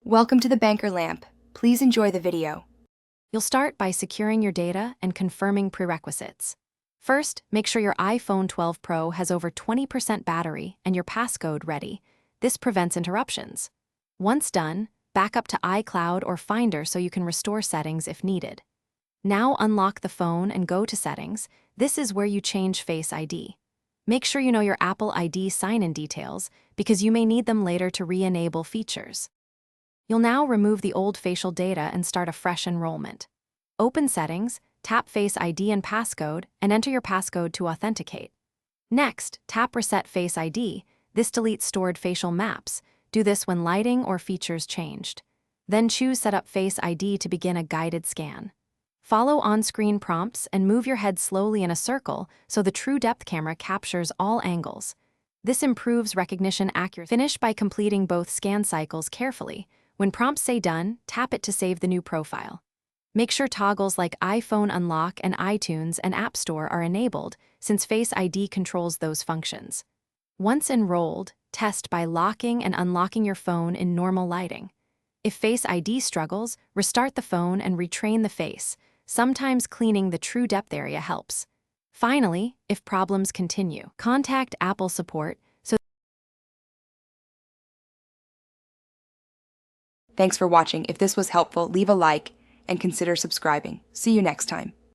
Welcome to the Banker Lamp. Please enjoy the video. You'll start by securing your data and confirming prerequisites. First, make sure your iPhone 12 Pro has over 20% battery and your passcode ready. This prevents interruptions. Once done, back up to iCloud or Finder so you can restore settings if needed. Now unlock the phone and go to Settings. This is where you change Face ID. Make sure you know your Apple ID sign-in details because you may need them later to re-enable features. You'll now remove the old facial data and start a fresh enrollment. Open Settings, tap Face ID and passcode, and enter your passcode to authenticate. Next, tap Reset Face ID. This deletes stored facial maps. Do this when lighting or features changed. Then choose Set up Face ID to begin a guided scan. Follow on-screen prompts and move your head slowly in a circle so the true depth camera captures all angles. This improves recognition accuracy. Finish by completing both scan cycles carefully. When prompts say done, tap it to save the new profile. Make sure toggles like iPhone Unlock and iTunes and App Store are enabled, since Face ID controls those functions. Once enrolled, test by locking and unlocking your phone in normal lighting. If Face ID struggles, restart the phone and retrain the face. Sometimes cleaning the true depth area helps. Finally, if problems continue, contact Apple support. Thanks for watching. If this was helpful, leave a like and consider subscribing. See you next time.